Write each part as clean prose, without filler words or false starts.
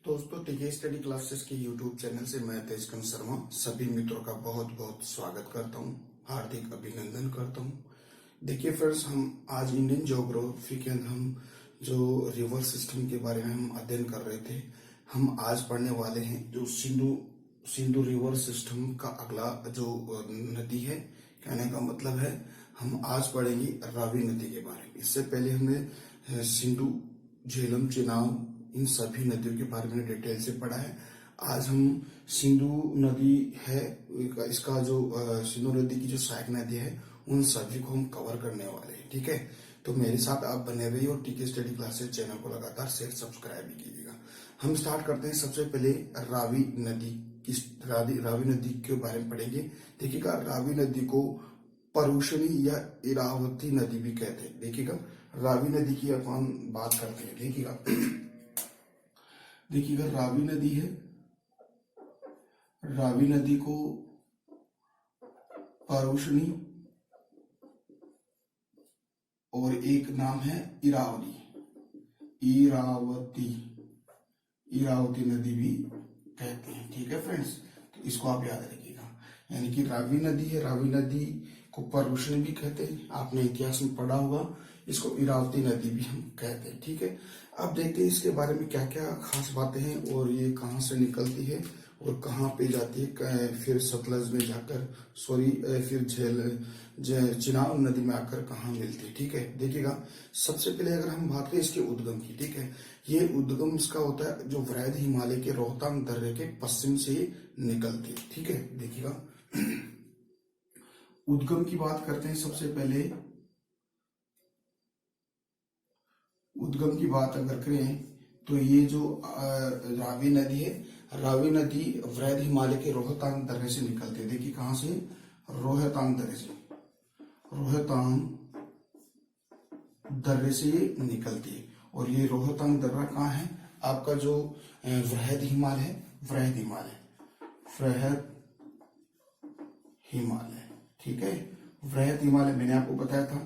दोस्तों टीके study classes के यूट्यूब चैनल से मैं तेजकन शर्मा सभी मित्रों का बहुत बहुत स्वागत करता हूं, हार्दिक अभिनंदन करता हूं। देखिए फ्रेंड्स, हम आज इंडियन ज्योग्राफी के अंदर हम जो रिवर सिस्टम के बारे में हम अध्ययन कर रहे थे, हम आज पढ़ने वाले हैं जो सिंधु रिवर सिस्टम का अगला जो नदी है। कहने का मतलब है हम आज पढ़ेंगे रावी नदी के बारे में। इससे पहले हमने सिंधु, झेलम, चेनाब, इन सभी नदियों के बारे में डिटेल से पढ़ा है। आज हम सिंधु नदी है, इसका जो सिंधु नदी की जो सहायक नदी है, उन सभी को हम कवर करने वाले हैं। ठीक है, तो मेरे साथ आप बने रहिए और टीके स्टडी क्लासेस चैनल को लगातार शेयर सब्सक्राइब भी कीजिएगा। हम स्टार्ट करते हैं। सबसे पहले रावी नदी रावी नदी के बारे में पढ़ेंगे। देखिएगा, रावी नदी को परुषणी या इरावती नदी भी कहते हैं। देखिएगा, रावी नदी की अपन बात करते हैं। देखिएगा रावी नदी है, रावी नदी को परुषणी और एक नाम है इरावती नदी भी कहते हैं। ठीक है फ्रेंड्स, तो इसको आप याद रखिएगा। यानी कि रावी नदी है, रावी नदी को परुषणी भी कहते हैं, आपने इतिहास में पढ़ा होगा। इसको इरावती नदी भी हम कहते हैं। ठीक है, अब देखते हैं इसके बारे में क्या क्या खास बातें हैं और ये कहाँ से निकलती है और कहाँ पे जाती है, फिर सतलज में जाकर फिर चिनाब नदी में आकर कहाँ मिलती है। ठीक है, देखिएगा, सबसे पहले अगर हम बात करें इसके उद्गम की, ठीक है, ये उद्गम इसका होता है जो वृहद हिमालय के रोहतांग दर्रे के पश्चिम से निकलती है। ठीक है, देखिएगा, उद्गम की बात करते हैं। सबसे पहले उद्गम की बात अगर करें तो ये जो रावी नदी है, रावी नदी वृहद हिमालय के रोहतांग दर्रे से निकलती है। देखिए कहां से, रोहतांग दर्रे से ये निकलती है। और ये रोहतांग दर्रा कहाँ है, आपका जो वृहद हिमालय। ठीक है, वृहद हिमालय मैंने आपको बताया था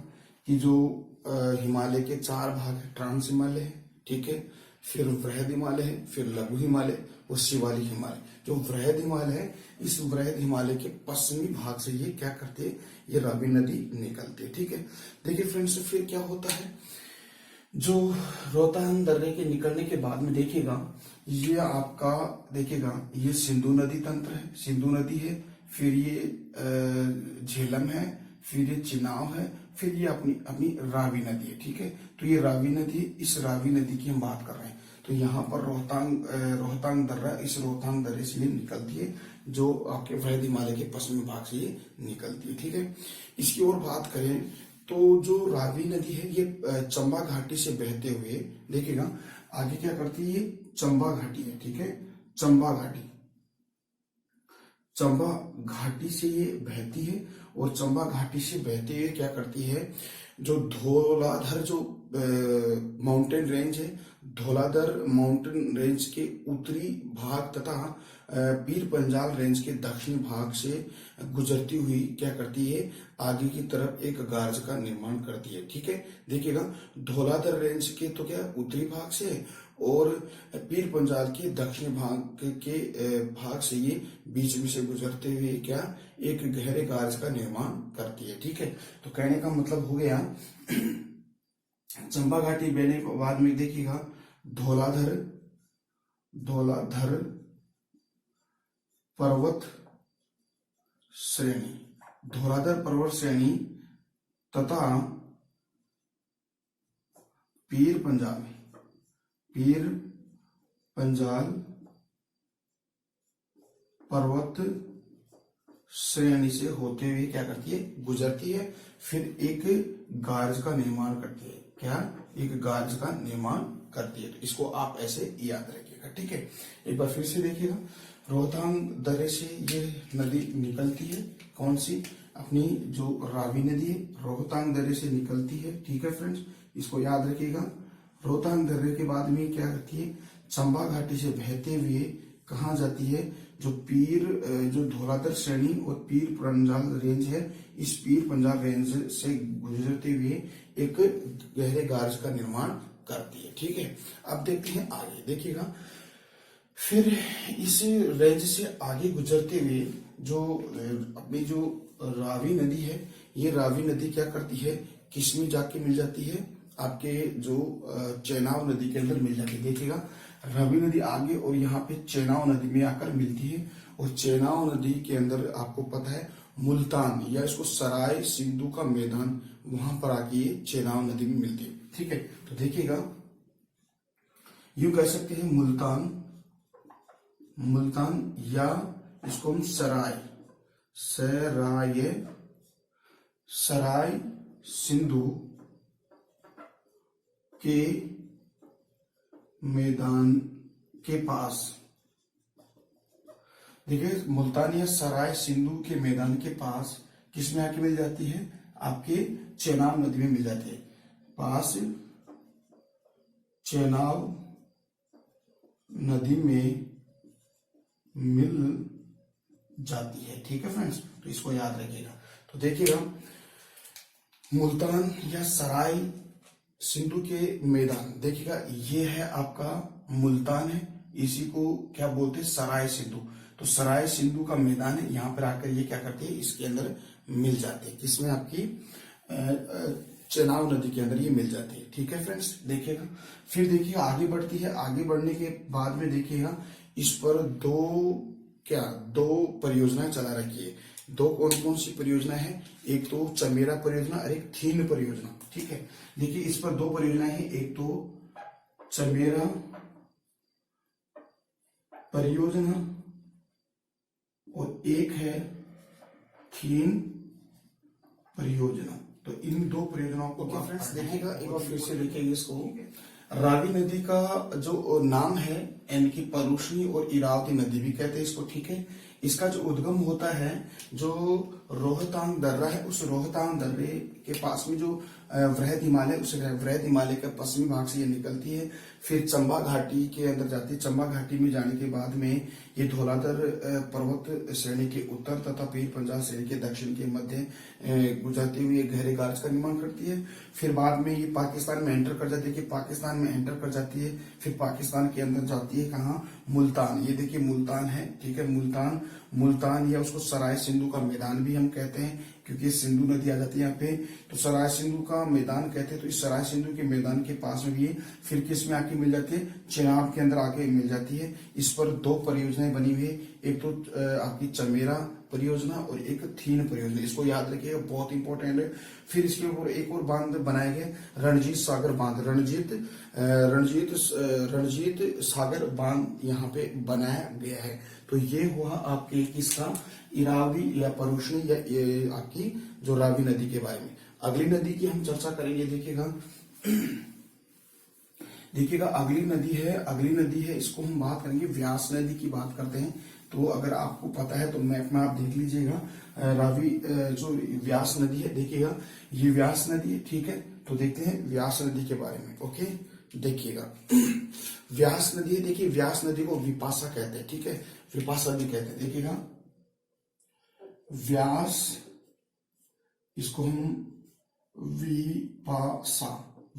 कि जो हिमालय के 4 भाग है। ट्रांस हिमालय है, ठीक है, फिर वृहद हिमालय है, फिर लघु हिमालय और शिवालिक हिमालय। जो वृहद हिमालय है, इस वृहद हिमालय के पश्चिमी भाग से ये क्या करते हैं, ये रावी नदी निकलती है। ठीक है, देखिए फ्रेंड्स, फिर क्या होता है, जो रोहतांग दर्रे के निकलने के बाद में देखिएगा, ये आपका देखिएगा ये सिंधु नदी तंत्र है, सिंधु नदी है, फिर ये झेलम है, फिर ये चिनाब है, फिर ये अपनी रावी नदी है। ठीक है, तो ये रावी नदी, इस रावी नदी की हम बात कर रहे हैं। तो यहाँ पर रोहतांग दर्रा, इस रोहतांग दर्रे से ये निकलती है, जो आपके वृहद हिमालय के पश्चिमी भाग से ये निकलती है। ठीक है, इसकी और बात करें तो जो रावी नदी है, ये चंबा घाटी से बहते हुए देखिएगा आगे क्या करती है, ये चंबा घाटी है। ठीक है, चंबा घाटी से ये बहती है और चंबा घाटी से बहते हुए क्या करती है, जो धौलाधर जो माउंटेन रेंज है, धौलाधर माउंटेन रेंज के उत्तरी भाग तथा पीर पंजाल रेंज के दक्षिणी भाग से गुजरती हुई क्या करती है, आगे की तरफ एक गार्ज का निर्माण करती है। ठीक है, देखिएगा, धौलाधर रेंज के तो क्या उत्तरी भाग से और पीर पंजाल के दक्षिणी भाग से ये बीच में से गुजरते हुए क्या एक गहरे गार्ज का निर्माण करती है। ठीक है, तो कहने का मतलब हो गया, चंबा घाटी बहने के बाद में देखिएगा धौलाधर पर्वत श्रेणी तथा पीर पंजाल पर्वत श्रेणी से होते हुए क्या करती है, गुजरती है, फिर एक गार्ज का निर्माण करती है। क्या, एक गार्ज का निर्माण करती है। तो इसको आप ऐसे याद रखिएगा। ठीक है, एक बार फिर से देखिएगा, रोहतांग दर्रे से ये नदी निकलती है, कौन सी, अपनी जो रावी नदी है, रोहतांग दर्रे से निकलती है। ठीक है फ्रेंड्स, इसको याद रखिएगा। रोहतांग दर्रे के बाद में क्या करती है, चंबा घाटी से बहते हुए कहाँ जाती है, जो धौलाधर श्रेणी और पीर पंजाल रेंज है, इस पीर पंजाल रेंज से गुजरते हुए एक गहरे गार्ज का निर्माण करती है। ठीक है, अब देखते हैं आगे। देखिएगा, फिर इस रेंज से आगे गुजरते हुए जो अपनी जो रावी नदी है, ये रावी नदी क्या करती है, किसमें जाके मिल जाती है, आपके जो चेनाब नदी के अंदर मिल जाती है। देखिएगा रावी नदी आगे और यहाँ पे चेनाब नदी में आकर मिलती है, और चेनाब नदी के अंदर आपको पता है मुल्तान या इसको सराय सिंधु का मैदान, वहां पर आके ये चेनाब नदी में मिलती है। ठीक है, तो देखिएगा यूं कह सकते हैं मुल्तान, मुल्तान या इसको हम सराय, सराय सिंधु के मैदान के पास। देखिए मुल्तान या सराय सिंधु के मैदान के पास किसमें आके मिल जाती है, आपके चेनाब नदी में मिल जाती है। पास चेनाब नदी में मिल जाती है। ठीक है फ्रेंड्स, तो इसको याद रखिएगा। तो देखिएगा मुल्तान या सराय सिंधु के मैदान, देखिएगा ये है आपका मुल्तान है, इसी को क्या बोलते हैं, सराय सिंधु। तो सराय सिंधु का मैदान है, यहाँ पर आकर ये क्या करते हैं, इसके अंदर मिल जाते हैं। किसमें, आपकी चेनाब नदी के अंदर ये मिल जाती है। ठीक है फ्रेंड्स, देखिएगा फिर देखिएगा आगे बढ़ती है। आगे बढ़ने के बाद में देखिएगा इस पर दो परियोजनाएं चला रखी है। दो कौन कौन सी परियोजना है, एक तो चमेरा परियोजना और एक थीन परियोजना। ठीक है, देखिए इस पर दो परियोजनाएं हैं, एक तो चमेरा परियोजना और एक है थीन परियोजना। तो इन दो परियोजनाओं को फ्रेंड्स देखिएगा एक बार फिर से देखिएगा इसको। रावी नदी का जो नाम है, यानी कि परुष्णी और इरावती नदी भी कहते हैं इसको। ठीक है, इसका जो उद्गम होता है, जो रोहतांग दर्रा है, उस रोहतांग दर्रे के पास में जो वृहद हिमालय, उस वृहद हिमालय के पश्चिमी भाग से ये निकलती है, फिर चंबा घाटी के अंदर जाती है। चंबा घाटी में जाने के बाद में ये धौलाधर पर्वत श्रेणी के उत्तर तथा पीर पंजाब श्रेणी के दक्षिण के मध्य गुजरती हुई गहरे गार्ज का निर्माण करती है। फिर बाद में ये पाकिस्तान में एंटर कर जाती है, कि पाकिस्तान में एंटर कर जाती है, फिर पाकिस्तान के अंदर जाती है कहाँ, मुल्तान। ये देखिए मुल्तान है। ठीक है, मुल्तान या उसको सराय सिंधु का मैदान भी हम कहते हैं, क्योंकि सिंधु नदी आ जाती है यहाँ पे, तो सराय सिंधु का मैदान कहते हैं। तो इस सराय सिंधु के मैदान के पास में भी फिर किस में आके मिल जाती है, चेनाब के अंदर आके मिल जाती है। इस पर दो परियोजनाएं बनी हुई है, एक तो आपकी चमेरा परियोजना और एक थीन परियोजना। इसको याद रखिएगा, बहुत इंपॉर्टेंट है। फिर इसके ऊपर एक और बांध बनाया गया, रणजीत सागर बांध। रणजीत सागर बांध यहाँ पे बनाया गया है। तो ये हुआ आपके किसका, इरावदी या परुष्णी या आपकी जो रावी नदी के बारे में। अगली नदी की हम चर्चा करेंगे। देखिएगा अगली नदी है, इसको हम बात करेंगे, व्यास नदी की बात करते हैं। तो अगर आपको पता है तो मैप में आप देख लीजिएगा, रावी जो व्यास नदी है, देखिएगा ये व्यास नदी है। ठीक है, तो देखते हैं व्यास नदी के बारे में। ओके, देखिएगा व्यास नदी है। देखिए व्यास नदी को विपाशा कहते हैं। ठीक है, विपाशा भी कहते हैं। देखिएगा व्यास, इसको हम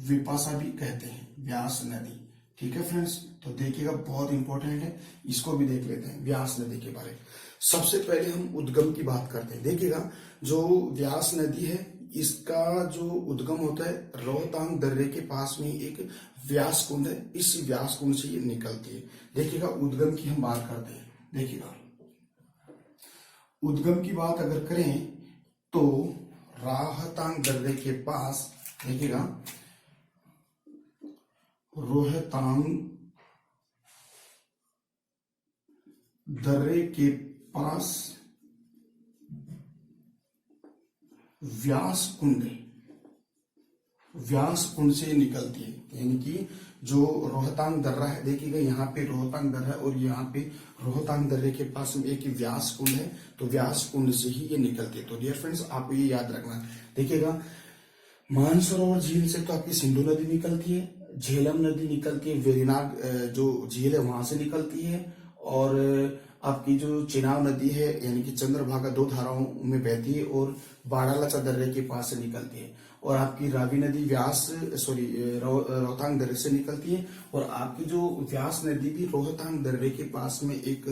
विपाशा भी कहते हैं, व्यास नदी। ठीक है फ्रेंड्स, तो देखिएगा बहुत इंपॉर्टेंट है, इसको भी देख लेते हैं व्यास नदी के बारे में। सबसे पहले हम उद्गम की बात करते हैं। देखिएगा जो व्यास नदी है, इसका जो उद्गम होता है रोहतांग दर्रे के पास में एक व्यास कुंड है, इस व्यास कुंड से ये निकलती है। देखिएगा उद्गम की हम बात करते हैं। देखिएगा उद्गम की बात अगर करें तो रोहतांग दर्रे के पास, देखिएगा रोहतांग दर्रे के पास व्यास कुंड से निकलती है। यानी कि जो रोहतांग दर्रा है, देखिएगा यहाँ पे रोहतांग दर्रा है और यहाँ पे रोहतांग दर्रे के पास में एक व्यास कुंड है, तो व्यास कुंड से ही ये निकलती है। तो डियर फ्रेंड्स, आपको ये याद रखना। देखिएगा मानसरोवर झील से तो आपकी सिंधु नदी निकलती है, झेलम नदी निकलती है, वेरिनाग जो झील है वहां से निकलती है, और आपकी जो चिनाब नदी है यानी कि चंद्रभागा दो धाराओं में बहती है और बाड़ालाचा दर्रे के पास से निकलती है। और आपकी रावी नदी रोहतांग दर्रे से निकलती है। और आपकी जो व्यास नदी भी रोहतांग दर्रे के पास में एक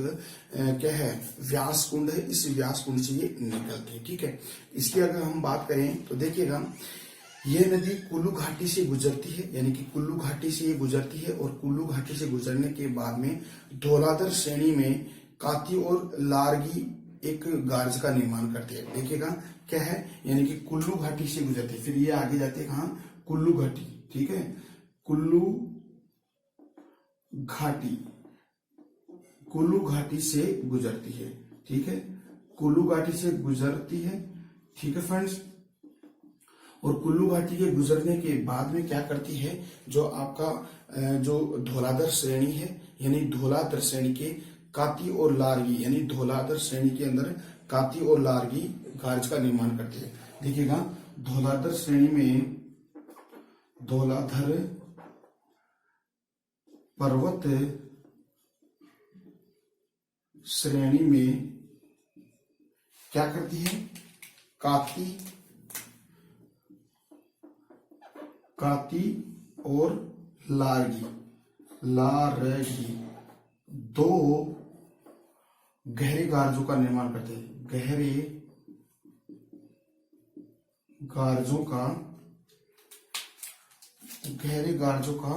क्या है, व्यास कुंड है, इस व्यास कुंड से ये निकलती है। ठीक है, इसकी अगर हम बात करें तो देखिएगा, ये नदी कुल्लू घाटी से गुजरती है, यानी कि कुल्लू घाटी से ये गुजरती है। और कुल्लू घाटी से गुजरने के बाद में धौलाधर श्रेणी में काती और लारगी एक गार्ज का निर्माण करती है। देखिएगा क्या है, यानी कि कुल्लू घाटी से गुजरती है, फिर ये आगे जाते हैं कहाँ, कुल्लू घाटी। ठीक है, कुल्लू घाटी से गुजरती है। ठीक है, कुल्लू घाटी से गुजरती है। ठीक है फ्रेंड्स, और कुल्लू घाटी के गुजरने के बाद में क्या करती है, जो आपका जो धौलाधर श्रेणी है, यानी धौलाधर श्रेणी के काती और लारगी, यानी धौलाधर श्रेणी के अंदर काती और लारगी गार्ज का निर्माण करती है। देखिएगा, धौलाधर श्रेणी में धौलाधर पर्वत श्रेणी में क्या करती है, काती और लारगी दो गहरे गार्जों का निर्माण करते हैं। गहरे गार्जों का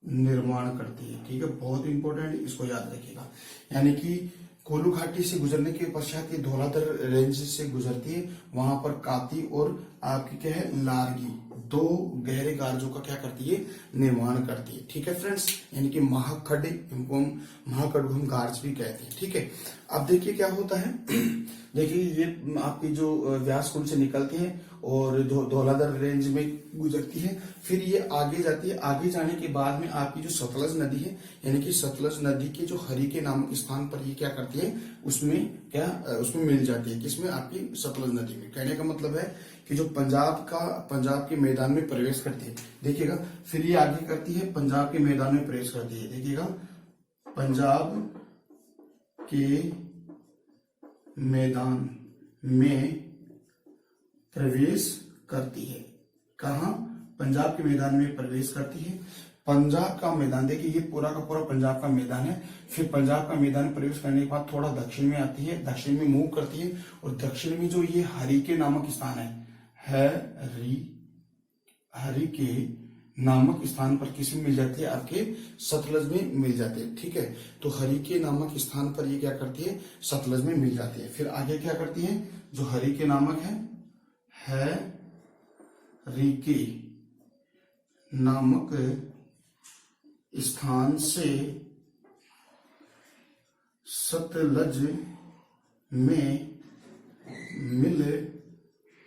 निर्माण करती है। ठीक है, बहुत इंपॉर्टेंट, इसको याद रखिएगा। यानी कि कुल्लू घाटी से गुजरने के पश्चात ये धौलाधर रेंज से गुजरती है, वहां पर काती और आपकी क्या है, लारगी दो गहरे गार्जों का क्या करती है, निर्माण करती है। ठीक है फ्रेंड्स, यानी कि महाखड्ड, इनको महाखड्ड को हम गार्ज भी कहते हैं। ठीक है, अब देखिए क्या होता है, देखिए ये आपकी जो व्यास कुंड से निकलती है और धौलाधर रेंज में गुजरती है, फिर ये आगे जाती है। आगे जाने के बाद में आपकी जो सतलज नदी है, यानी कि सतलज नदी के जो हरिके नामक स्थान पर ये क्या करती है, उसमें मिल जाती है। किसमें, आपकी सतलज नदी में। कहने का मतलब है कि जो पंजाब के मैदान में प्रवेश करती है। देखिएगा, फिर ये आगे करती है, पंजाब के मैदान में प्रवेश करती है। देखिएगा, पंजाब के मैदान में प्रवेश करती है। कहा, पंजाब के मैदान में प्रवेश करती है। पंजाब का मैदान, देखिए ये पूरा का पूरा पंजाब का मैदान है। फिर पंजाब का मैदान में प्रवेश करने के बाद थोड़ा दक्षिण में आती है, दक्षिण में मूव करती है। और दक्षिण में जो ये हरिके नामक स्थान है, हरिके नामक स्थान पर किस में मिल जाती है, आपके सतलज में मिल जाती है। ठीक है, तो हरिके नामक स्थान पर ये क्या करती है, सतलज में मिल जाती है। फिर आगे क्या करती है, जो हरिके नामक है हरिके नामक स्थान से सतलज में मिल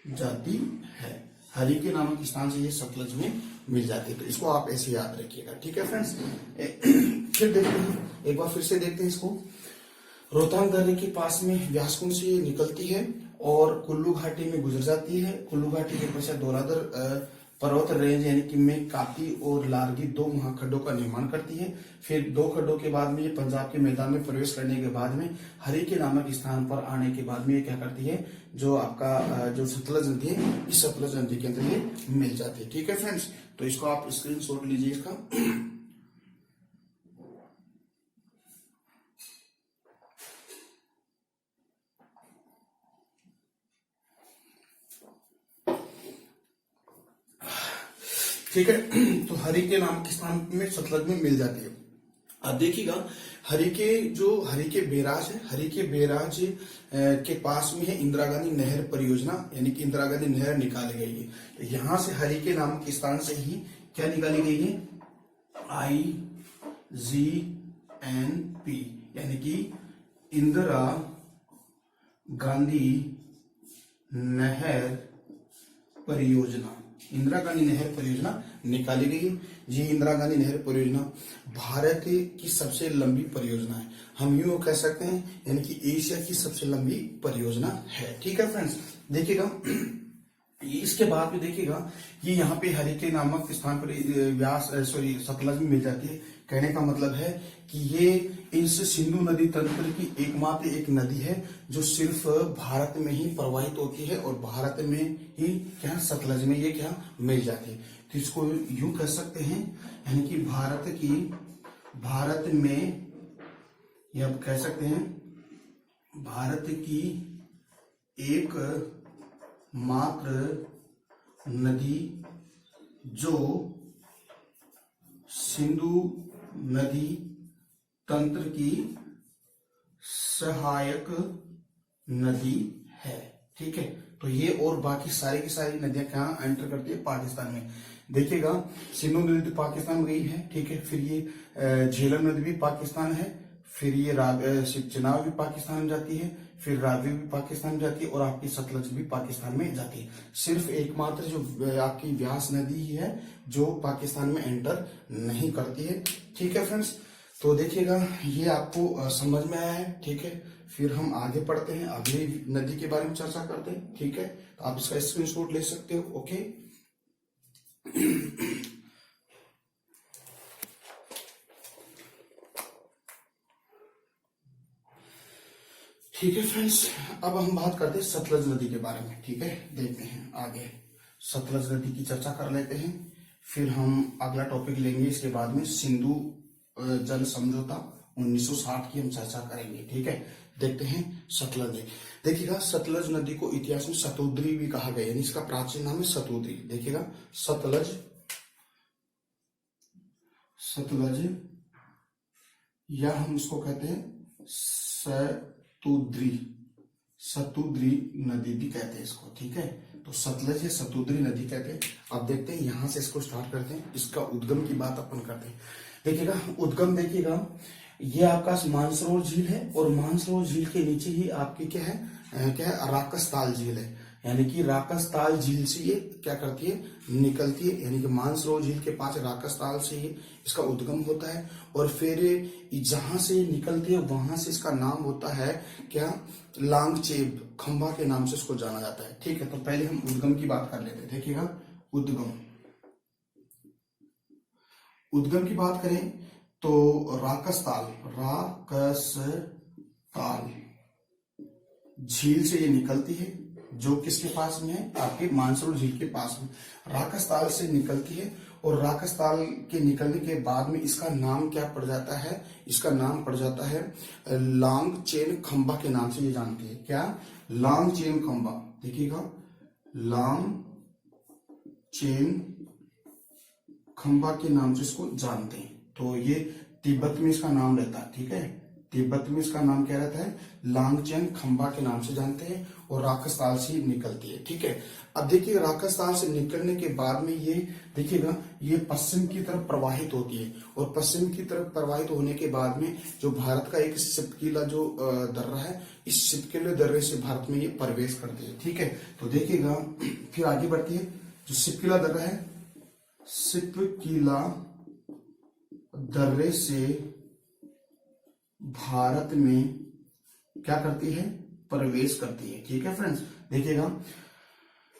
जाती है। हरिके नामक स्थान से ये सतलज में मिल जाती है। तो इसको आप ऐसे याद रखिएगा। ठीक है फ्रेंड्स, फिर देखते हैं, एक बार फिर से देखते हैं इसको। रोहतांग दर्रे के पास में व्यास कुंड से निकलती है और कुल्लू घाटी में गुजर जाती है। कुल्लू घाटी के पश्चात धौलाधर पर्वत रेंज यानी कि में काती और लारगी दो महाखड्डों का निर्माण करती है। फिर दो खड्डों के बाद में ये पंजाब के मैदान में प्रवेश करने के बाद में हरिके नामक स्थान पर आने के बाद में ये क्या करती है, जो आपका जो सतलज नदी है, इस सतलज नदी के अंदर ये मिल जाती है। ठीक है फ्रेंड्स, तो इसको आप स्क्रीनशॉट लीजिए इसका। ठीक है, तो हरिके नाम के स्थान में सतलज में मिल जाती है। अब देखिएगा, हरिके बैराज है, हरिके बैराज के पास में है इंदिरा गांधी नहर परियोजना, यानी कि इंदिरा गांधी नहर निकाली गई है। तो यहां से हरिके नाम के स्थान से ही क्या निकाली गई है, IGNP, यानी कि इंदिरा गांधी नहर परियोजना। इंदिरा गांधी नहर परियोजना निकाली गई। ये इंदिरा गांधी नहर परियोजना भारत की सबसे लंबी परियोजना है, हम यूं कह सकते हैं, यानी कि एशिया की सबसे लंबी परियोजना है। ठीक है फ्रेंड्स, देखिएगा इसके बाद में देखिएगा ये यहाँ पे हरिके नामक स्थान पर व्यास सतलज में मिल जाती है। कहने का मतलब है कि ये इस सिंधु नदी तंत्र की एकमात्र एक नदी है जो सिर्फ भारत में ही प्रवाहित होती है और भारत में ही क्या सतलज में ये क्या मिल जाती है। तो इसको यूं कह सकते हैं, यानी कि भारत में या कह सकते हैं भारत की एक मात्र नदी जो सिंधु नदी तंत्र की सहायक नदी है। ठीक है, तो ये और बाकी सारी की सारी नदियां कहाँ एंटर करती है? पाकिस्तान में। देखिएगा सिंधु नदी तो पाकिस्तान में गई है, ठीक है, फिर ये झेलम नदी भी पाकिस्तान है, फिर ये चिनाब भी पाकिस्तान में जाती है, फिर रावी भी पाकिस्तान में जाती है और आपकी सतलज भी पाकिस्तान में जाती है। सिर्फ एकमात्र जो आपकी व्यास नदी ही है जो पाकिस्तान में एंटर नहीं करती है। ठीक है फ्रेंड्स, तो देखिएगा ये आपको समझ में आया है। ठीक है, फिर हम आगे पढ़ते हैं, अगली नदी के बारे में चर्चा करते हैं। ठीक है, तो आप इसका स्क्रीनशॉट ले सकते हो। ओके ठीक है फ्रेंड्स, अब हम बात करते हैं सतलज नदी के बारे में। ठीक है, देखते हैं आगे सतलज नदी की चर्चा कर लेते हैं, फिर हम अगला टॉपिक लेंगे। इसके बाद में सिंधु जल समझौता 1960 की हम चर्चा करेंगे। ठीक है, देखते हैं सतलज नदी। देखिएगा सतलज नदी को इतिहास में शतुद्री भी कहा गया, यानी इसका प्राचीन नाम है शतुद्री। देखिएगा सतलज या हम इसको कहते हैं सतुद्री नदी भी कहते हैं इसको। ठीक है, तो सतलज या सतुद्री नदी कहते हैं। अब देखते हैं यहां से इसको स्टार्ट करते हैं, इसका उद्गम की बात अपन करते हैं। देखिएगा उद्गम, देखिएगा ये आपका मानसरोवर झील है और मानसरोवर झील के नीचे ही आपकी क्या है राकसताल झील है, यानी कि राकसताल झील से ये क्या करती है, निकलती है, यानी कि मानसरोवर झील के पास राकसताल से ये इसका उद्गम होता है और फिर जहां से ये निकलती है वहां से इसका नाम होता है क्या, लांगचेब खंबा के नाम से इसको जाना जाता है। ठीक है, तो पहले हम उद्गम की बात कर लेते हैं। देखिएगा उद्गम की बात करें तो राकसताल झील से ये निकलती है, जो किसके पास में है, आपके मानसरोवर झील के पास में राकसताल से निकलती है। और राकसताल के निकलने के बाद में इसका नाम क्या पड़ जाता है, इसका नाम पड़ जाता है लांगचेन खंबा के नाम से ये जानती है। क्या, लांगचेन खंबा। देखिएगा लांगचेन खंबा के नाम से इसको जानते हैं। तो ये तिब्बत में इसका नाम रहता है। ठीक है, तिब्बत में इसका नाम क्या रहता है, लांगचेन खंबा के नाम से जानते हैं और राकसताल से निकलती है। ठीक है, अब देखिए राकसताल से निकलने के बाद में ये देखिएगा ये पश्चिम की तरफ प्रवाहित होती है और पश्चिम की तरफ प्रवाहित होने के बाद में जो भारत का एक सिपकीला जो दर्रा है, इस सिपकीले दर्रे से भारत में ये प्रवेश करती है। ठीक है, तो देखिएगा फिर आगे बढ़ती है, जो सिपकीला दर्रा है, सिपकीला दर्रे से भारत में क्या करती है, प्रवेश करती है। ठीक है फ्रेंड्स, देखिएगा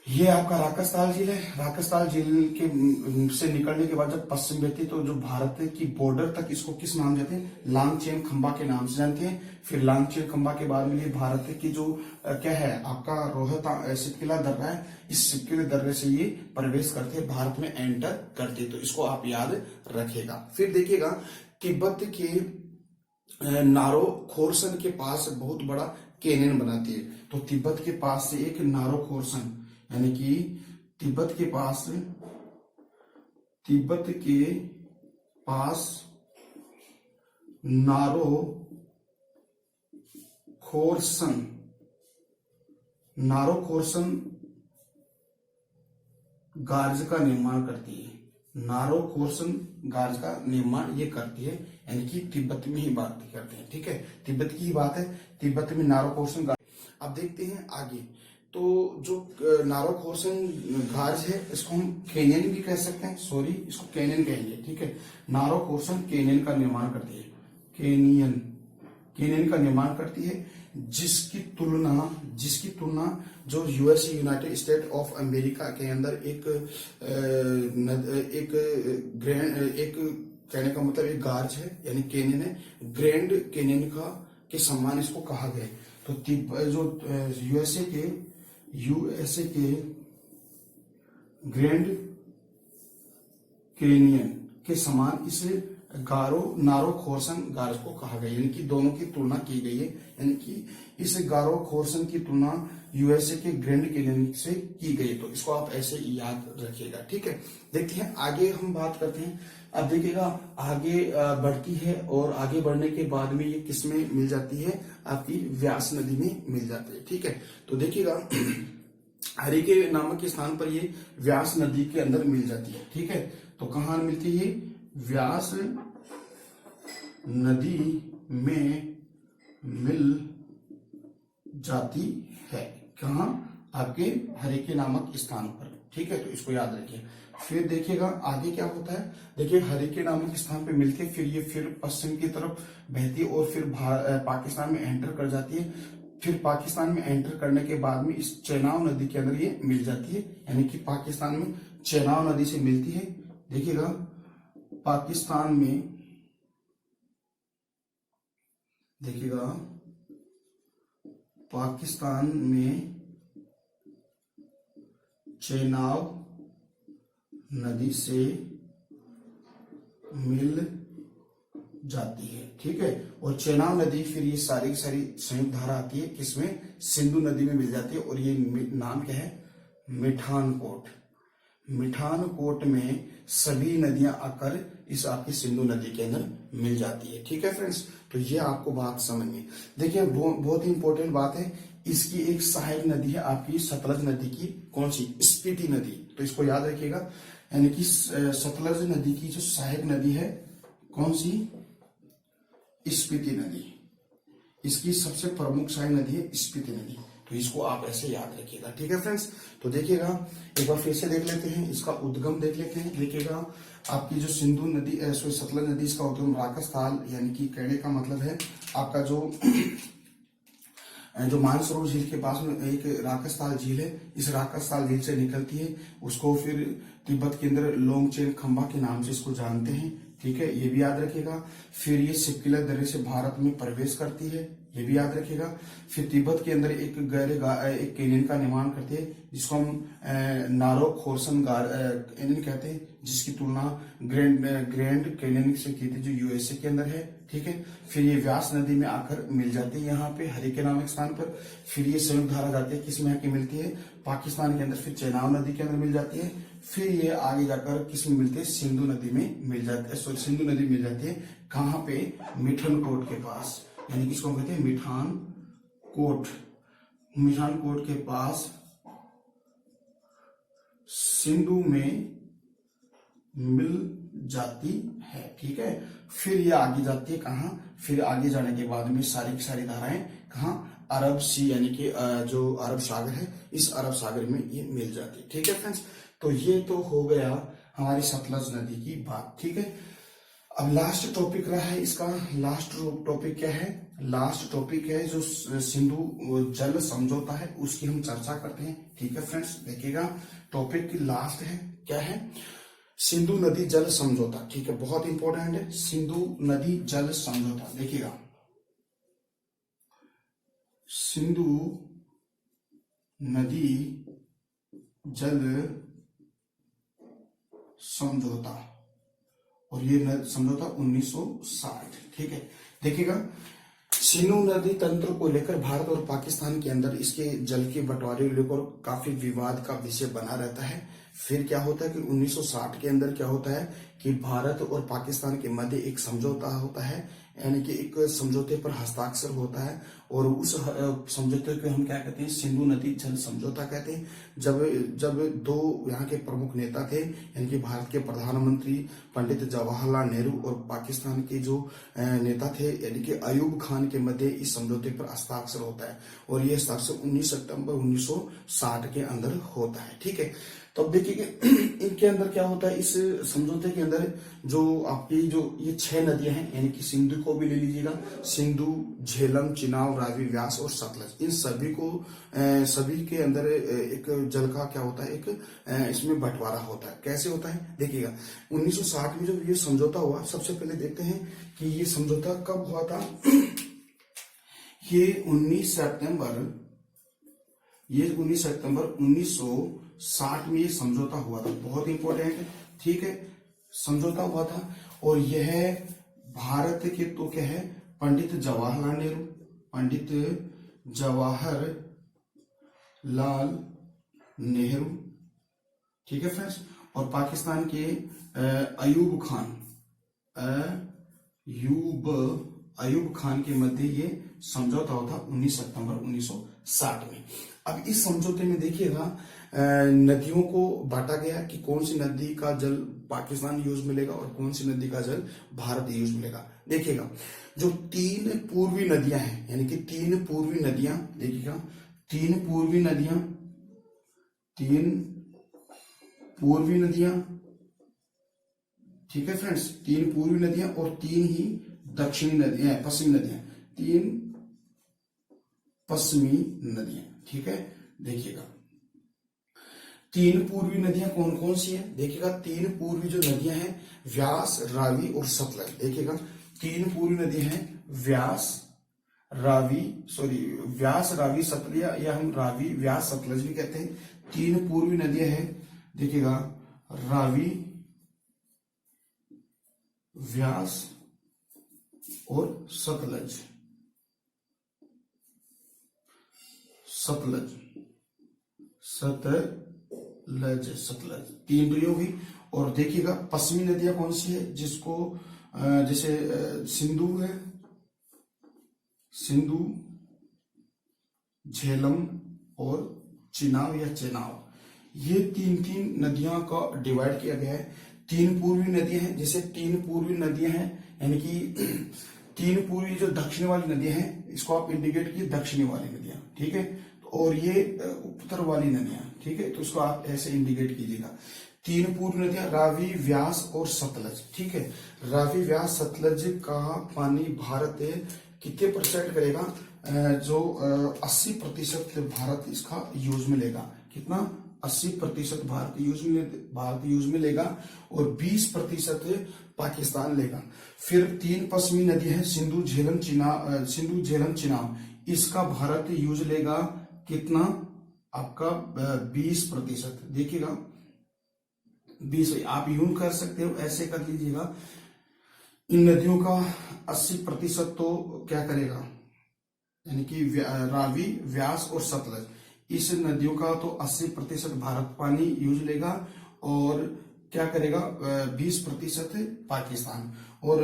ये आपका राकसताल झील है। राकसताल झील के से निकलने के बाद जब पश्चिम रहती है तो जो भारत की बॉर्डर तक इसको किस नाम जानते हैं, लांगचेन खंबा के नाम से जानते हैं। फिर लांगचेन खंबा के बाद में ये भारत की जो क्या है आपका रोहतांग सिपकीला दर्रा है, इस सिपकीले दर्रे से ये प्रवेश करते हैं, भारत में एंटर करते हैं। तो इसको आप याद रखेगा। फिर देखिएगा तिब्बत के नारो खोरसन के पास बहुत बड़ा कैनियन बनाती है। तो तिब्बत के पास से एक नारो खोरसन, यानी कि तिब्बत के पास नारो खोरसन गार्ज का निर्माण करती है। नारो खोरसन गार्ज का निर्माण ये करती है, यानी कि तिब्बत में ही बात करते हैं। ठीक है, तिब्बत की ही बात है, तिब्बत में नारो खोरसन गार्ज। अब देखते हैं आगे, तो जो नारो खोरसन गार्ज है इसको हम कैनियन भी कह सकते हैं, सॉरी इसको कैनियन कहेंगे। ठीक है, नारो खोरसन कैनियन का निर्माण करती है, कैनियन का निर्माण करती है, जिसकी तुलना जो USA United state of America के अंदर एक कहने का मतलब एक गार्ज है, यानी कैनियन है, ग्रैंड कैनियन के सम्मान इसको कहा गया। तो जो यूएसए के ग्रैंड कैनियन के समान इस नारो खोरसन गार्ज को कहा गया, यानी कि दोनों की तुलना की गई है, यानी कि इस गारो खोरसन की तुलना यूएसए के ग्रैंड कैनियन से की गई। तो इसको आप ऐसे याद रखिएगा, ठीक है। देखते हैं आगे हम बात करते हैं। अब देखिएगा आगे बढ़ती है और आगे बढ़ने के बाद में ये किसमें मिल जाती है, आपकी व्यास नदी में मिल जाती है, ठीक है। तो देखिएगा हरिके नामक के स्थान पर ये व्यास नदी के अंदर मिल जाती है, ठीक है। तो कहाँ मिलती है, व्यास नदी में मिल जाती है। कहाँ, आपके हरिके नामक स्थान पर, ठीक है। तो इसको याद रखिए। फिर देखिएगा आगे क्या होता है। देखिए हरिके नामक स्थान पे मिलके फिर ये फिर पश्चिम की तरफ बहती है और फिर पाकिस्तान में एंटर कर जाती है। फिर पाकिस्तान में एंटर करने के बाद में इस चेनाब नदी के अंदर ये मिल जाती है, यानी कि पाकिस्तान में चेनाब नदी से मिलती है। देखिएगा पाकिस्तान में, देखिएगा पाकिस्तान में चेनाब नदी से मिल जाती है, ठीक है। और चेनाब नदी फिर ये सारी की सारी संयुक्त धारा आती है किसमें, सिंधु नदी में मिल जाती है। और ये नाम क्या है, मिठानकोट। मिठानकोट में सभी नदियां आकर इस आपकी सिंधु नदी के अंदर मिल जाती है, ठीक है फ्रेंड्स। तो ये आपको बात समझनी। देखिए बहुत ही इंपॉर्टेंट बात है, इसकी एक सहायक नदी है आपकी सतलज नदी की, कौन सी, स्पीति नदी। तो इसको याद रखिएगा, यानी कि सतलज नदी की जो सहायक नदी है कौन सी, स्पीति नदी। इसकी सबसे प्रमुख सहायक नदी है स्पीति नदी। तो इसको आप ऐसे याद रखिएगा, ठीक है फ्रेंड्स। तो देखिएगा एक बार फिर से देख लेते हैं, इसका उद्गम देख लेते हैं। देखिएगा आपकी जो सिंधु नदी सतलज नदी, इसका उद्गम राकस्थाल, यानी कि कहने का मतलब है आपका जो मानसरोवर झील के पास में एक राकस्थाल झील है, इस राकस्थाल झील से निकलती है। उसको फिर तिब्बत के अंदर लोंगचेन खंबा के नाम से इसको जानते हैं, ठीक है, ये भी याद रखिएगा। फिर ये सिपकिला दर्रे से भारत में प्रवेश करती है, ये भी याद रखिएगा। फिर तिब्बत के अंदर एक एक कैनियन का निर्माण करती है, जिसको हम नारो खोरसन कैनियन कहते हैं, जिसकी तुलना ग्रैंड कैनियन से की थी, जो यूएसए के अंदर है, ठीक है। फिर ये व्यास नदी में आकर मिल जाती है यहाँ पे हरिके नामक स्थान पर। फिर ये संयुक्त धारा जाती है, किसमें आके मिलती है, पाकिस्तान के अंदर। फिर चेनाब नदी के अंदर मिल जाती है। फिर ये आगे जाकर किसमें मिलती है, सिंधु नदी में मिल जाती है। सॉरी, सिंधु नदी मिल जाती है कहाँ पे, मिठनकोट के पास, यानी किसको कहते हैं, मिठानकोट। मिठानकोट के पास सिंधु में मिल जाती है, ठीक है। फिर ये आगे जाती है कहाँ, फिर आगे जाने के बाद में सारी की सारी धाराएं कहाँ, अरब सी, यानी कि जो अरब सागर है, इस अरब सागर में ये मिल जाती है, ठीक है फ्रेंड्स। तो ये तो हो गया हमारी सतलज नदी की बात, ठीक है। अब लास्ट टॉपिक रहा है इसका, लास्ट टॉपिक क्या है, लास्ट टॉपिक है जो सिंधु जल समझौता है, उसकी हम चर्चा करते हैं, ठीक है फ्रेंड्स। देखिएगा टॉपिक की लास्ट है, क्या है, सिंधु नदी जल समझौता, ठीक है, बहुत इंपॉर्टेंट है, सिंधु नदी जल समझौता। देखिएगा सिंधु नदी जल समझौता, और ये समझौता 1960, ठीक है। देखिएगा सिंधु नदी तंत्र को लेकर भारत और पाकिस्तान के अंदर इसके जल के बंटवारे को लेकर काफी विवाद का विषय बना रहता है। फिर क्या होता है कि 1960 के अंदर क्या होता है कि भारत और पाकिस्तान के मध्य एक समझौता होता है, यानी कि एक समझौते पर हस्ताक्षर होता है, और उस समझौते को हम क्या कहते हैं, सिंधु नदी जल समझौता कहते हैं। जब दो यहाँ के प्रमुख नेता थे, यानी कि भारत के प्रधानमंत्री पंडित जवाहरलाल नेहरू और पाकिस्तान के जो नेता थे, यानी कि अयूब खान के मध्य इस समझौते पर हस्ताक्षर होता है, और ये हस्ताक्षर 19 सितंबर 1960 के अंदर होता है, ठीक है। तो अब देखिए इनके अंदर क्या होता है, इस समझौते के अंदर जो आपकी जो ये 6 नदियां हैं, यानी कि सिंधु को भी ले लीजिएगा, सिंधु, झेलम, चिनाब, चिनाब, रावी, व्यास और सतलज, इन सभी को सभी के अंदर एक जल का क्या होता है, एक इसमें बंटवारा होता है। कैसे होता है देखिएगा, 1960 में जब ये समझौता हुआ, सबसे पहले देखते हैं कि ये समझौता कब हुआ था। ये 19 सितंबर 1960 में ये समझौता हुआ था। बहुत इंपॉर्टेंट है, ठीक है, समझौता हुआ था। और यह भारत के तो क्या है, पंडित जवाहरलाल नेहरू, ठीक है फ्रेंड्स, और पाकिस्तान के अयूब खान के मध्य ये समझौता हुआ था 19 सितंबर 1960 में। अब इस समझौते में देखिएगा नदियों को बांटा गया कि कौन सी नदी का जल पाकिस्तान यूज मिलेगा और कौन सी नदी का जल भारत यूज मिलेगा। देखिएगा जो 3 पूर्वी नदियां हैं, यानी कि 3 पूर्वी नदियां, देखिएगा 3 पूर्वी नदियां, ठीक है फ्रेंड्स, 3 पूर्वी नदियां और 3 ही दक्षिणी नदियां, पश्चिमी नदियां, 3 पश्चिमी नदियां, ठीक है। देखिएगा 3 पूर्वी नदियां कौन कौन सी है, देखिएगा 3 पूर्वी जो नदियां हैं, व्यास, रावी और सतलज। देखिएगा 3 पूर्वी नदियां हैं, व्यास, रावी, सतलज, या हम रावी, व्यास, सतलज भी कहते हैं। 3 पूर्वी नदियां हैं, देखिएगा रावी, व्यास और सतलज। सतलज 3 नदियां हुई। और देखिएगा पश्चिमी नदियां कौन सी है, जिसको जैसे सिंधु है, सिंधु, झेलम और चिनाब या चेनाब, ये 3 नदियों का डिवाइड किया गया है। 3 पूर्वी नदियां हैं, जैसे 3 पूर्वी नदियां हैं, यानी कि 3 पूर्वी जो दक्षिण वाली नदियां हैं, इसको आप इंडिकेट कीजिए दक्षिणी वाली नदियां, ठीक है। और ये उत्तर वाली नदियां, ठीक है, तो इसको आप ऐसे इंडिकेट कीजिएगा। 3 पूर्वी नदियां रावी, व्यास और सतलज, ठीक है। रावी, व्यास, सतलज का पानी भारत कितने % करेगा, जो 80% भारत इसका यूज में लेगा। कितना, 80% भारत यूज में लेगा और 20% पाकिस्तान लेगा। फिर 3 पश्चिमी नदी है, सिंधु, झेलम, चिनाब, इसका भारत यूज लेगा कितना, आपका 20%। देखिएगा 20, आप यूं कर सकते हो, ऐसे कर लीजिएगा, इन नदियों का 80% तो क्या करेगा, यानी कि रावी, व्यास और सतलज, इस नदियों का तो 80% भारत पानी यूज लेगा और क्या करेगा 20% पाकिस्तान। और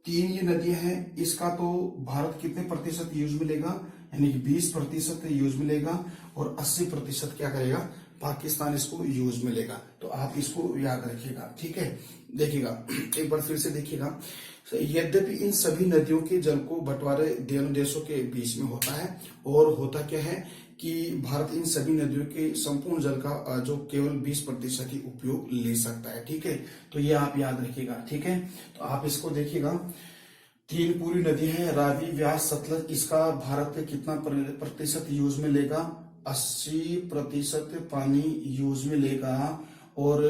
3 ये नदियां हैं, इसका तो भारत कितने % यूज में लेगा, यानी कि 20% यूज में लेगा और 80% क्या करेगा, पाकिस्तान इसको यूज में लेगा। तो आप इसको याद रखिएगा, ठीक है। देखिएगा एक बार फिर से देखिएगा, यद्यपि इन सभी नदियों के जल को बंटवारे दोनों देशों के बीच में होता है, और होता क्या है कि भारत इन सभी नदियों के संपूर्ण जल का जो केवल 20% ही उपयोग ले सकता है, ठीक है। तो ये आप याद रखिएगा, ठीक है। तो आप इसको देखिएगा, 3 पूरी नदी है, रावी, व्यास, सतलज, इसका भारत कितना प्रतिशत यूज में लेगा, 80% पानी यूज में लेगा और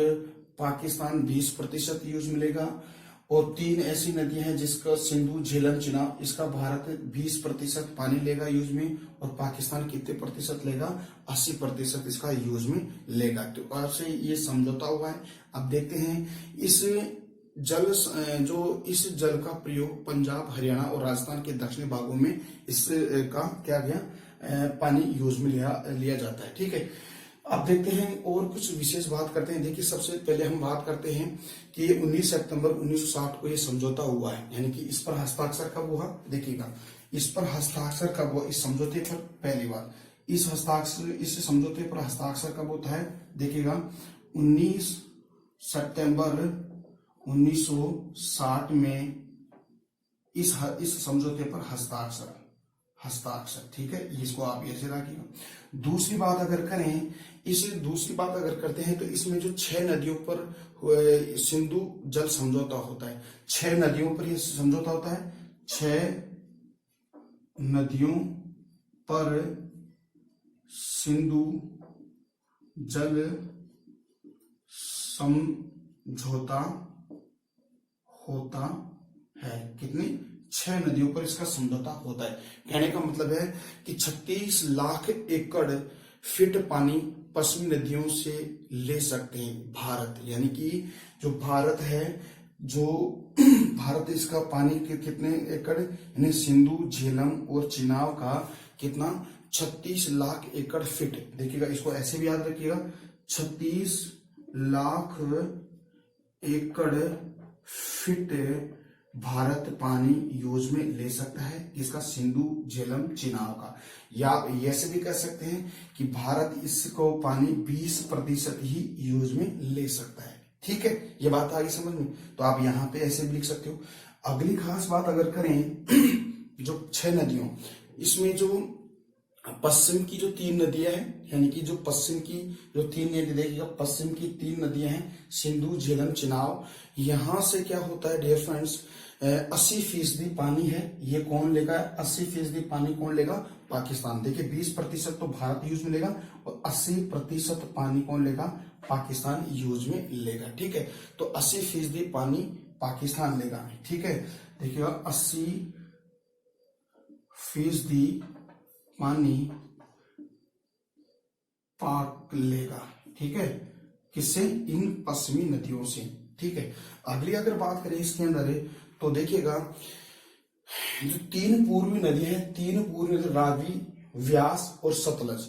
पाकिस्तान 20% यूज में लेगा। और 3 ऐसी नदियां हैं जिसका सिंधु, झेलम, चिनाब, इसका भारत 20% पानी लेगा यूज में और पाकिस्तान कितने % लेगा, 80% इसका यूज में लेगा। तो आपसे ये समझौता हुआ है। अब देखते हैं इस जल का प्रयोग पंजाब, हरियाणा और राजस्थान के दक्षिणी भागों में इसका क्या गया पानी यूज में लिया जाता है, ठीक है। अब देखते हैं और कुछ विशेष बात करते हैं। देखिए सबसे पहले हम बात करते हैं कि 19 सितंबर 1960 को ये समझौता हुआ है, यानी कि इस पर हस्ताक्षर कब हुआ, देखिएगा इस पर हस्ताक्षर कब हुआ, इस समझौते पर पहली बार इस समझौते पर हस्ताक्षर कब होता है, देखिएगा 19 सितंबर 1960 में इस समझौते पर हस्ताक्षर, ठीक है। इसको आप ऐसे रखिएगा। दूसरी बात अगर करते हैं तो इसमें जो 6 नदियों पर सिंधु जल समझौता होता है, 6 नदियों पर यह समझौता होता है, 6 नदियों पर सिंधु जल समझौता होता है। कितनी? 6 नदियों पर इसका समझौता होता है। कहने का मतलब है कि 36 लाख एकड़ फीट पानी पश्चिमी नदियों से ले सकते हैं भारत, यानी कि जो भारत है, जो भारत इसका पानी के कितने एकड़, यानी सिंधु, झेलम और चिनाब का कितना? 36 लाख एकड़ फीट। देखिएगा, इसको ऐसे भी याद रखिएगा, 36 लाख एकड़ फीट भारत पानी यूज में ले सकता है। इसका? सिंधु, झेलम, चिनाब का। या ऐसे भी कह सकते हैं कि भारत इसको पानी 20% ही यूज में ले सकता है। ठीक है, ये बात आगे समझ में। तो आप यहाँ पे ऐसे भी लिख सकते हो। अगली खास बात अगर करें जो 6 नदियों, इसमें जो पश्चिम की जो 3 नदियां हैं, यानी कि जो पश्चिम की जो 3 नदी, देखिएगा पश्चिम की 3 नदियां हैं, सिंधु, झेलम, चिनाब। यहां से क्या होता है डियर फ्रेंड्स, 80% पानी है, ये कौन लेगा? 80% पानी कौन लेगा? पाकिस्तान। देखिए 20% तो भारत यूज में लेगा और 80% पानी कौन लेगा? पाकिस्तान यूज में लेगा। ठीक है, तो 80% पानी पाकिस्तान लेगा। ठीक है, देखिएगा 80% पानी पाक लेगा। ठीक है, किससे? इन पश्चिमी नदियों से। ठीक है, अगली अगर बात करें इसके अंदर तो देखिएगा जो 3 पूर्वी नदियां हैं, 3 पूर्वी नदी रावी, व्यास और सतलज,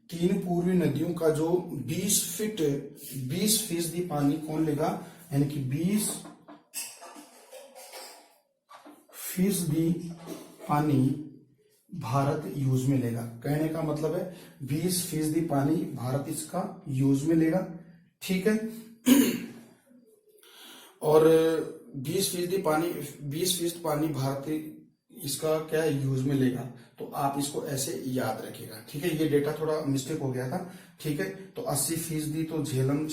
3 पूर्वी नदियों का जो 20% पानी कौन लेगा? यानी कि 20% पानी भारत यूज में लेगा। कहने का मतलब है 20% पानी भारत इसका यूज में लेगा। ठीक है, और 20% पानी भारत इसका क्या यूज में लेगा। तो आप इसको ऐसे याद रखिएगा। ठीक है, ये डेटा थोड़ा मिस्टेक हो गया था। ठीक है, तो 80% तो झेलम,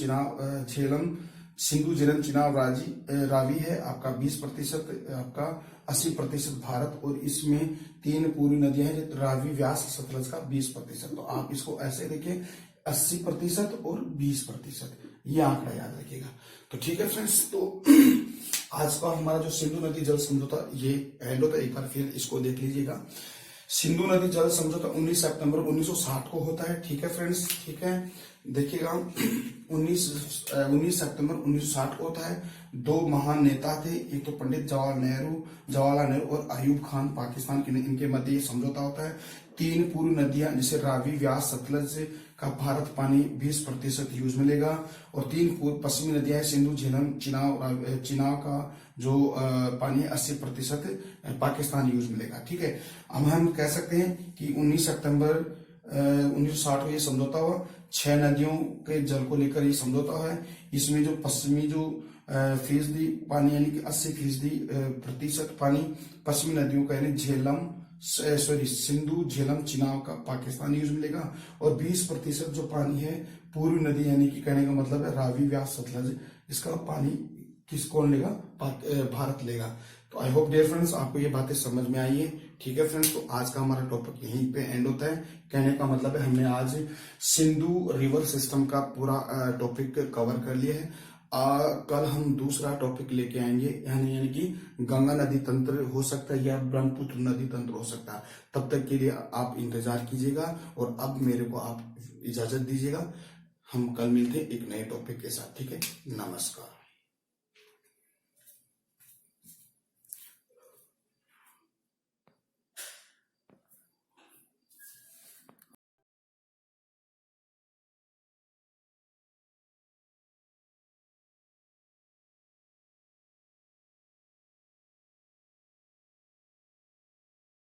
सिंधु, झेलम, चिनाब, रावी है आपका। 20% आपका, 80% भारत, और इसमें 3 पूर्वी नदियां हैं, रावी, व्यास, सतलज का 20%। तो आप इसको ऐसे देखिए, 80% और 20%, ये आंकड़ा याद रखिएगा। तो ठीक है फ्रेंड्स, तो आज का हमारा जो सिंधु नदी जल समझौता ये एंड होता है। एक बार फिर इसको देख लीजिएगा। सिंधु नदी जल समझौता 19 सितंबर 1960 को होता है। ठीक है फ्रेंड्स, ठीक है, देखिएगा 19 सितंबर 1960 को होता है। 2 महान नेता थे, एक तो पंडित जवाहरलाल नेहरू और अयूब खान पाकिस्तान के, इनके मध्य ये समझौता होता है। 3 पूर्व नदियां जैसे रावी, व्यास, सतलज का भारत पानी 20% यूज में लेगा, और 3 पश्चिमी नदियां हैं, सिंधु, झेलम, चिनाब का जो पानी है 80% पाकिस्तान यूज में लेगा। ठीक है, अब हम कह सकते हैं कि 19 सितंबर 1960 को ये समझौता हुआ। 6 नदियों के जल को लेकर ये समझौता है। इसमें जो पश्चिमी जो फीसदी पानी, यानी कि 80% पानी पश्चिमी नदियों का, यानी सिंधु, झेलम, चिनाब का पाकिस्तान यूज में लेगा, और 20% जो पानी है पूर्वी नदी, यानी कि कहने का मतलब है रावी, व्यास, सतलज, इसका पानी कौन लेगा? भारत लेगा। तो आई होप डियर फ्रेंड्स आपको ये बातें समझ में आई है। ठीक है फ्रेंड्स, तो आज का हमारा टॉपिक यहीं पे एंड होता है। कहने का मतलब है हमने आज सिंधु रिवर सिस्टम का पूरा टॉपिक कवर कर लिया है। कल हम दूसरा टॉपिक लेके आएंगे, यानी कि गंगा नदी तंत्र हो सकता है या ब्रह्मपुत्र नदी तंत्र हो सकता है। तब तक के लिए आप इंतजार कीजिएगा, और अब मेरे को आप इजाजत दीजिएगा। हम कल मिलते हैं एक नए टॉपिक के साथ। ठीक है, नमस्कार।